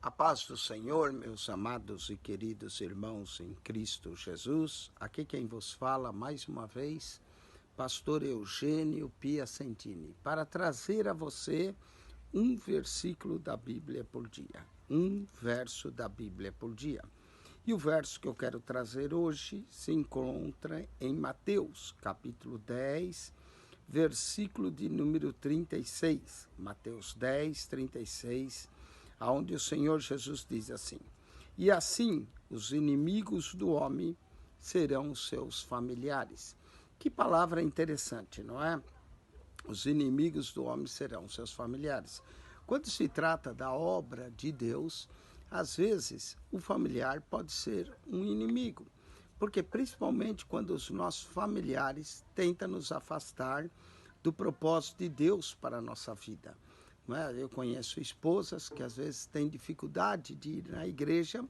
A paz do Senhor, meus amados e queridos irmãos em Cristo Jesus. Aqui quem vos fala, mais uma vez, pastor Eugênio Piacentini, para trazer a você um versículo da Bíblia por dia. Um verso da Bíblia por dia. E o verso que eu quero trazer hoje se encontra em Mateus, capítulo 10, versículo de número 36. Mateus 10, 36, onde o Senhor Jesus diz assim: e assim os inimigos do homem serão seus familiares. Que palavra interessante, não é? Os inimigos do homem serão seus familiares. Quando se trata da obra de Deus, às vezes o familiar pode ser um inimigo, porque principalmente quando os nossos familiares tentam nos afastar do propósito de Deus para a nossa vida. Eu conheço esposas que às vezes têm dificuldade de ir na igreja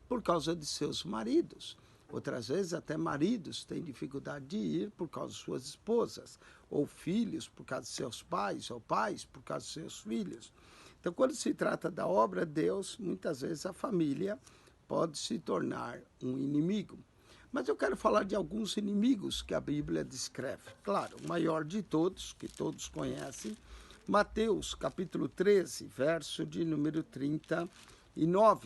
por causa de seus maridos. Outras vezes até maridos têm dificuldade de ir por causa de suas esposas, ou filhos por causa de seus pais, ou pais por causa de seus filhos. Então, quando se trata da obra de Deus, muitas vezes a família pode se tornar um inimigo. Mas eu quero falar de alguns inimigos que a Bíblia descreve. Claro, o maior de todos, que todos conhecem, Mateus, capítulo 13, verso de número 39.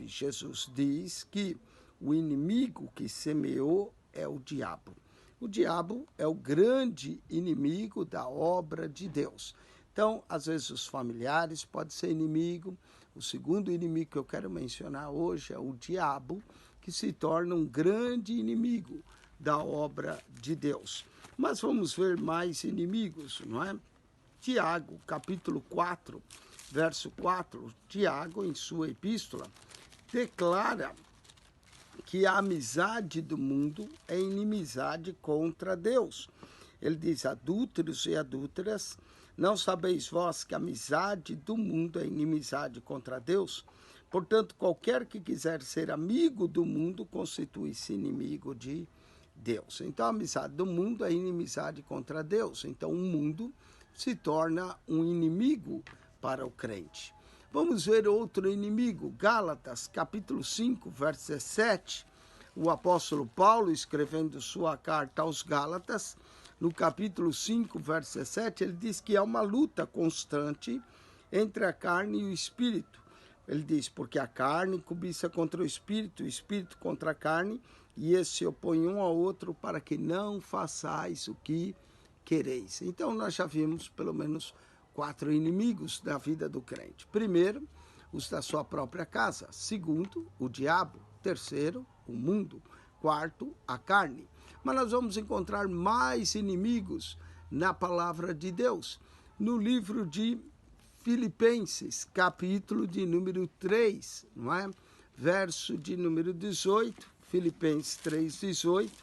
Jesus diz que o inimigo que semeou é o diabo. O diabo é o grande inimigo da obra de Deus. Então, às vezes os familiares podem ser inimigo. O segundo inimigo que eu quero mencionar hoje é o diabo, que se torna um grande inimigo da obra de Deus. Mas vamos ver mais inimigos, não é? Tiago, capítulo 4, verso 4, Tiago, em sua epístola, declara que a amizade do mundo é inimizade contra Deus. Ele diz: adúlteros e adúlteras, não sabeis vós que a amizade do mundo é inimizade contra Deus? Portanto, qualquer que quiser ser amigo do mundo constitui-se inimigo de Deus. Então, a amizade do mundo é inimizade contra Deus. Então, o mundo se torna um inimigo para o crente. Vamos ver outro inimigo, Gálatas, capítulo 5, verso 17. O apóstolo Paulo, escrevendo sua carta aos Gálatas, no capítulo 5, verso 17, ele diz que há uma luta constante entre a carne e o espírito. Ele diz: porque a carne cobiça contra o espírito contra a carne, e esses se opõem um ao outro para que não façais o que quereis. Então, nós já vimos pelo menos 4 inimigos da vida do crente. Primeiro, os da sua própria casa. Segundo, o diabo. Terceiro, o mundo. Quarto, a carne. Mas nós vamos encontrar mais inimigos na palavra de Deus. No livro de Filipenses, capítulo de número 3, não é? Verso de número 18, Filipenses 3, 18,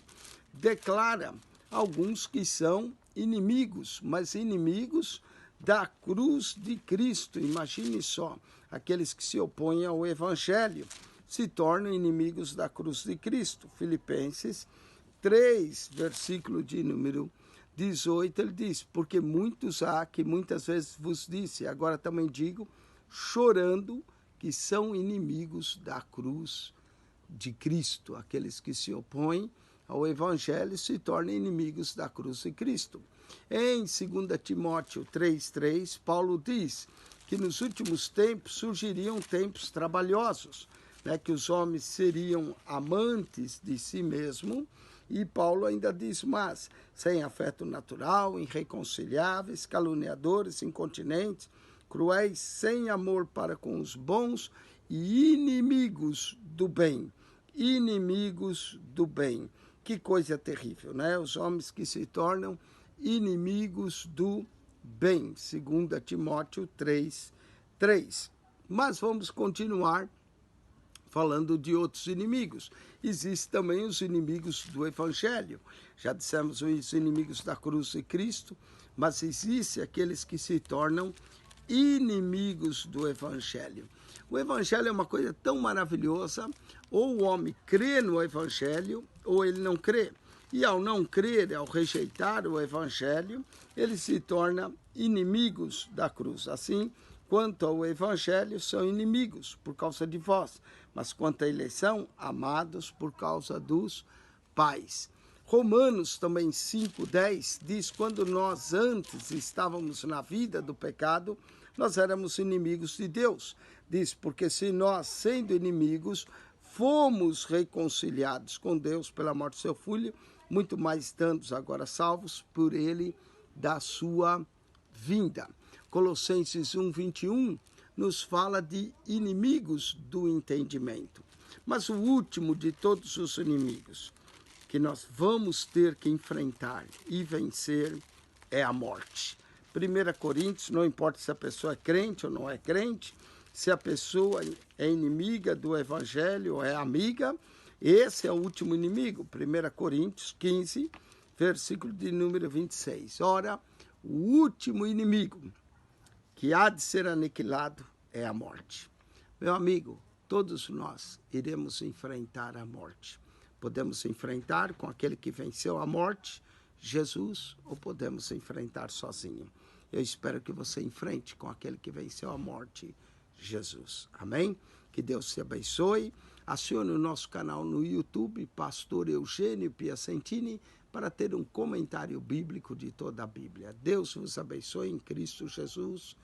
declara alguns que são inimigos, mas inimigos da cruz de Cristo. Imagine só, aqueles que se opõem ao Evangelho se tornam inimigos da cruz de Cristo. Filipenses 3, versículo de número 18, ele diz: porque muitos há que muitas vezes vos disse, agora também digo, chorando, que são inimigos da cruz de Cristo. Aqueles que se opõem ao Evangelho se tornam inimigos da cruz de Cristo. Em 2 Timóteo 3,3, Paulo diz que nos últimos tempos surgiriam tempos trabalhosos, né, que os homens seriam amantes de si mesmo, e Paulo ainda diz: mas sem afeto natural, irreconciliáveis, caluniadores, incontinentes, cruéis, sem amor para com os bons e inimigos do bem. Inimigos do bem. Que coisa terrível, né? Os homens que se tornam inimigos do bem. 2 Timóteo 3:3. Mas vamos continuar falando de outros inimigos. Existem também os inimigos do Evangelho. Já dissemos os inimigos da cruz de Cristo, mas existem aqueles que se tornam inimigos do Evangelho. O Evangelho é uma coisa tão maravilhosa, ou o homem crê no Evangelho, ou ele não crê. E ao não crer, ao rejeitar o Evangelho, ele se torna inimigos da cruz. Assim Quanto ao evangelho, são inimigos por causa de vós, mas quanto à eleição, amados por causa dos pais. Romanos também 5:10 diz, quando nós antes estávamos na vida do pecado, nós éramos inimigos de Deus. Diz, porque se nós, sendo inimigos, fomos reconciliados com Deus pela morte do seu Filho, muito mais estando agora salvos por ele da sua vinda. Colossenses 1:21 nos fala de inimigos do entendimento. Mas o último de todos os inimigos que nós vamos ter que enfrentar e vencer é a morte. 1 Coríntios, não importa se a pessoa é crente ou não é crente, se a pessoa é inimiga do evangelho ou é amiga, esse é o último inimigo. 1 Coríntios 15, versículo de número 26. Ora, o último inimigo que há de ser aniquilado é a morte. Meu amigo, todos nós iremos enfrentar a morte. Podemos enfrentar com aquele que venceu a morte, Jesus, ou podemos enfrentar sozinho. Eu espero que você enfrente com aquele que venceu a morte, Jesus. Amém? Que Deus te abençoe. Acione o nosso canal no YouTube, Pastor Eugênio Piacentini, para ter um comentário bíblico de toda a Bíblia. Deus vos abençoe em Cristo Jesus.